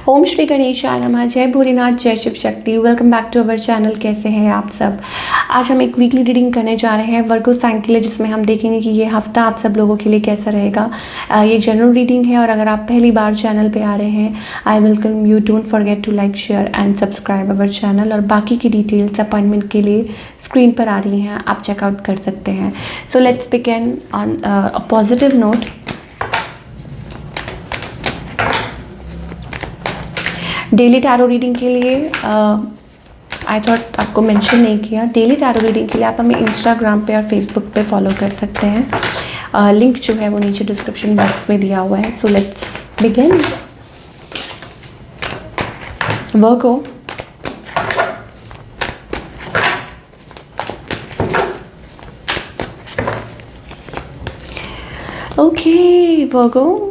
ओम श्री गणेशाय नमः। जय भोलेनाथ, जय Shiv Shakti. Welcome back to our channel. कैसे हैं आप सब? आज हम एक वीकली रीडिंग करने जा रहे हैं वर्गो साइन के लिए, जिसमें हम देखेंगे कि ये हफ्ता आप सब लोगों के लिए कैसा रहेगा। ये जनरल रीडिंग है और अगर आप पहली बार चैनल पे आ रहे हैं, I welcome you. Don't forget to like, share and subscribe our channel. और बाकी की डिटेल्स अपॉइंटमेंट के लिए स्क्रीन पर आ रही हैं, आप चेकआउट कर सकते हैं। सो let's begin on a positive note. Daily tarot reading के लिए आई थॉट आपको मेंशन नहीं किया। डेली टैरो रीडिंग के लिए आप हमें इंस्टाग्राम पे और फेसबुक पे फॉलो कर सकते हैं। लिंक जो है वो नीचे डिस्क्रिप्शन बॉक्स में दिया हुआ है। So let's begin. Virgo, okay Virgo,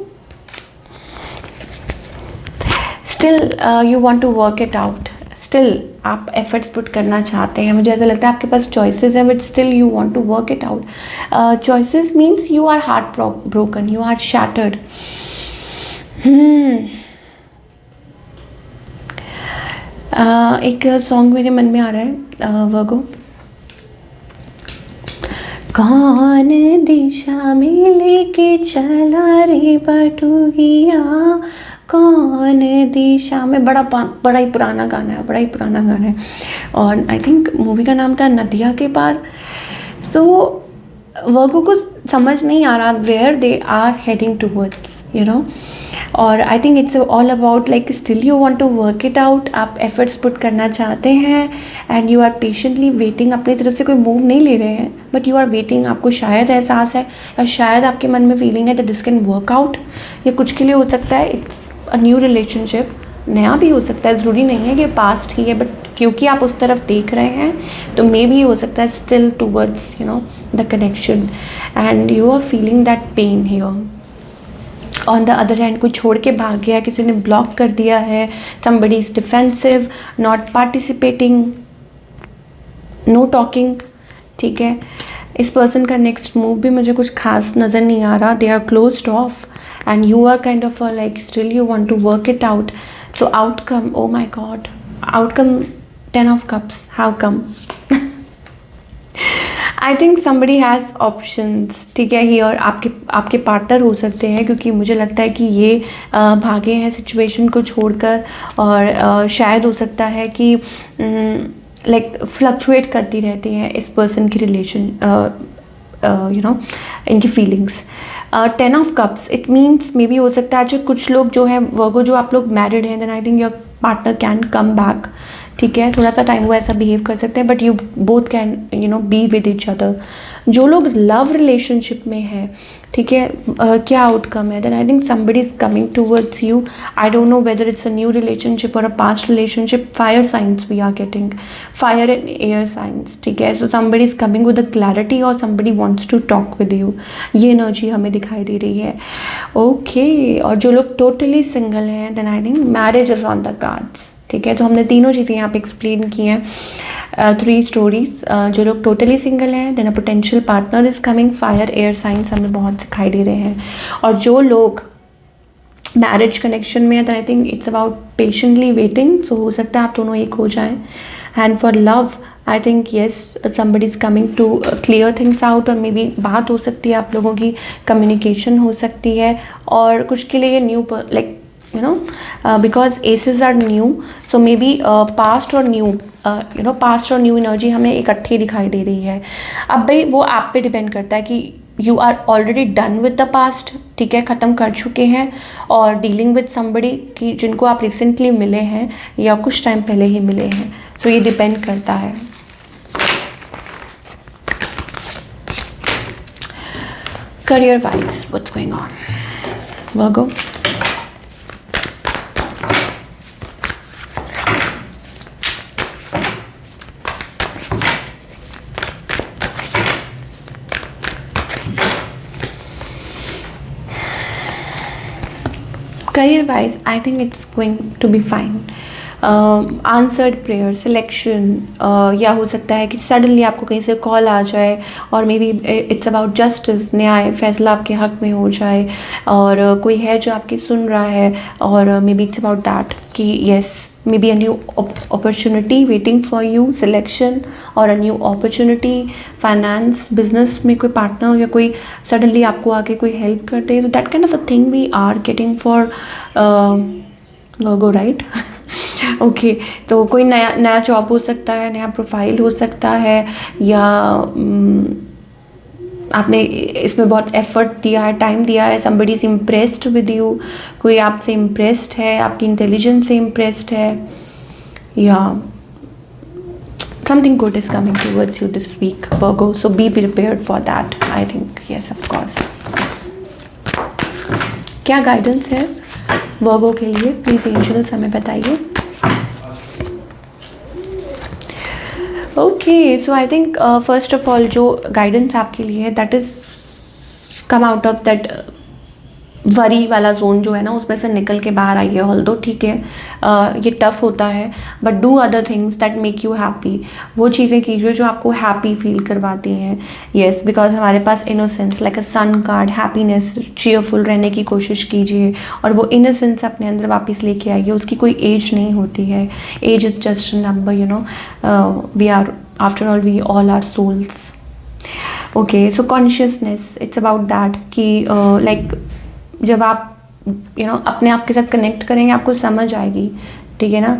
still you want to work it out. Still आप एफर्ट्स पुट करना चाहते हैं। मुझे ऐसा लगता है आपके पास चॉइसेस हैं, but still you want to work it out. Choices means you are heart broken, you are shattered. एक सॉन्ग मेरे मन में आ रहा है वर्गो। कौन दिशा में लेके चला रे बटुगिया, कौन दिशा में। बड़ा ही पुराना गाना है, बड़ा ही पुराना गाना है। और आई थिंक मूवी का नाम था नदिया के पार। सो वर्गो को समझ नहीं आ रहा where they are heading towards, you know. और I think it's all about like still you want to work it out. आप एफर्ट्स पुट करना चाहते हैं and you are patiently waiting. अपनी तरफ से कोई मूव नहीं ले रहे हैं, बट यू आर वेटिंग। आपको शायद एहसास है या शायद आपके मन में फीलिंग है that this can work out. ये कुछ के लिए हो सकता है, इट्स अ न्यू रिलेशनशिप। नया भी हो सकता है, ज़रूरी नहीं है कि पास्ट ही है, बट क्योंकि आप उस तरफ देख रहे हैं तो मे भी हो सकता है still towards you know the connection and you are feeling that pain here. On the other hand कोई छोड़ के भाग गया, किसी ने ब्लॉक कर दिया है। somebody is defensive, not participating, no talking। ठीक है, इस पर्सन का नेक्स्ट मूव भी मुझे कुछ खास नज़र नहीं आ रहा। They are closed off and you are kind of like still you want to work it out. So outcome, oh my god, outcome 10 of cups, how come? I think somebody has options. ठीक है, ही और आपके partner हो सकते हैं, क्योंकि मुझे लगता है कि ये भागे हैं सिचुएशन को छोड़कर। और शायद हो सकता है कि लाइक फ्लक्चुएट करती रहती हैं इस पर्सन की रिलेशन, यू नो, इनकी feelings. 10 of cups it means may be हो सकता है अच्छा कुछ लोग जो हैं वर्गो, जो आप लोग मैरिड हैं, then I think your partner can come back. ठीक है, थोड़ा सा टाइम वो ऐसा बिहेव कर सकते हैं, but you both can you know be with each other. जो लोग लव रिलेशनशिप में हैं, ठीक है, क्या आउटकम है? Then I think somebody is coming towards you. I don't know whether it's a new relationship और a past relationship. Fire science we are getting, fire and air science. ठीक है, so somebody is coming with a clarity और somebody wants to talk with you. ये energy हमें दिखाई दे रही है। ओके, और जो लोग टोटली सिंगल हैं, then I think marriage is on the cards. ठीक है, तो हमने तीनों चीज़ें यहाँ पे एक्सप्लेन की हैं, 3 स्टोरीज। जो लोग टोटली सिंगल हैं, then a potential partner is coming, fire air signs हमें बहुत दिखाई दे रहे हैं। और जो लोग मैरिज कनेक्शन में है, then I think it's about patiently waiting. So हो सकता है आप दोनों एक हो जाएं। And for love I think yes, somebody is coming to clear things out. और मे बी बात हो सकती है, आप लोगों की कम्युनिकेशन हो सकती है। और कुछ के लिए ये new like you know because aces are new, so maybe past और new you know past और new energy हमें इकट्ठी दिखाई दे रही है। अब भाई वो आप पे डिपेंड करता है कि you are already done with the past। ठीक है, ख़त्म कर चुके हैं और dealing with somebody कि जिनको आप recently मिले हैं या कुछ टाइम पहले ही मिले हैं। so ये डिपेंड करता है। career wise what's going on Virgo? Career wise I think it's going to be fine. Answered prayer, selection, या हो सकता है कि सडनली आपको कहीं से कॉल आ जाए और maybe it's about justice, न्याय, फैसला आपके हक में हो जाए, और कोई है जो आपकी सुन रहा है, और maybe it's about that कि yes, maybe a new opportunity waiting for you, selection और a new opportunity, finance, business में कोई पार्टनर या कोई सडनली आपको आके कोई हेल्प कर दे, तो that kind of a thing we are getting for Virgo, right? Okay, तो कोई नया नया जॉब हो सकता है, नया प्रोफाइल हो सकता है, या आपने इसमें बहुत एफर्ट दिया है, टाइम दिया है, somebody is impressed with you, कोई आपसे इम्प्रेस्ड है, आपकी इंटेलिजेंस से इम्प्रेस्ड है, या something good is coming towards you this week, Virgo, so be prepared for that, I think, yes, of course. क्या गाइडेंस है वर्गो के लिए, प्लीज़ एंजल्स हमें बताइए. Okay, so I think first of all जो गाइडेंस आपके लिए है, that is come out of that worry वाला जोन जो है ना, उसमें से निकल के बाहर आइए. ऑल्दो ठीक है, ये टफ होता है, but do other things that make you happy. वो चीज़ें कीजिए जो आपको हैप्पी फील करवाती हैं. येस, बिकॉज हमारे पास innocence like a sun card, happiness, cheerful रहने की कोशिश कीजिए, और वो इनोसेंस अपने अंदर वापस लेके आइए. उसकी कोई एज नहीं होती है, age is just a number, you know. We are, after all, we all are souls. Okay, so consciousness, it's about that कि लाइक जब आप अपने आप के साथ कनेक्ट करेंगे, आपको समझ आएगी, ठीक है ना.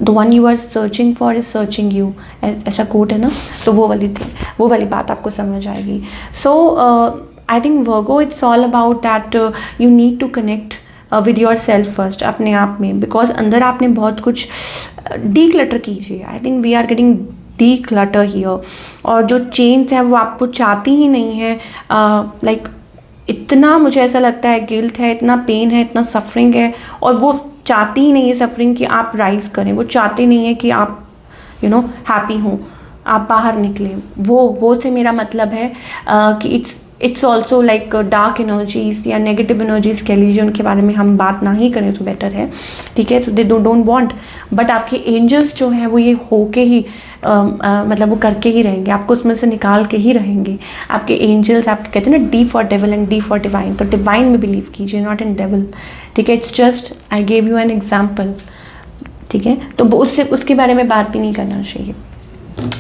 The one you are searching for is searching you, ऐसा कोट है ना, तो वो वाली बात आपको समझ आएगी. So I think Virgo, it's all about that you need to connect with yourself first, अपने आप में, बिकॉज अंदर आपने बहुत कुछ डी क्लटर कीजिए. I think we are getting declutter here, और जो चेंज है वो आपको चाहती ही नहीं है. लाइक इतना मुझे ऐसा लगता है गिल्ट है, इतना पेन है, इतना सफरिंग है, और वो चाहती ही नहीं है सफरिंग कि आप राइज करें. वो चाहती नहीं है कि आप हैप्पी हों, आप बाहर निकलें. वो से मेरा मतलब है कि it's also like dark energies या नेगेटिव एनर्जीज कह लीजिए, उनके बारे में हम बात ना ही करें तो बेटर है, ठीक है. तो दे डोंट वांट, बट आपके एंजल्स जो हैं वो ये होके ही मतलब वो करके ही रहेंगे, आपको उसमें से निकाल के ही रहेंगे. आपके एंजल्स, आपके कहते हैं ना D for devil and D for divine, तो डिवाइन में बिलीव कीजिए, नॉट इन डेविल, ठीक है. It's just I gave you an example, ठीक है. तो उसके बारे में बात भी नहीं करना चाहिए.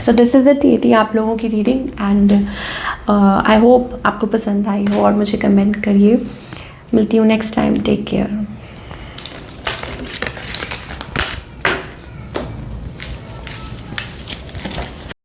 सो दिस इज़ इट, ये थी आप लोगों की रीडिंग, एंड आई होप आपको पसंद आई हो, और मुझे कमेंट करिए. मिलती हूँ नेक्स्ट टाइम. Take care.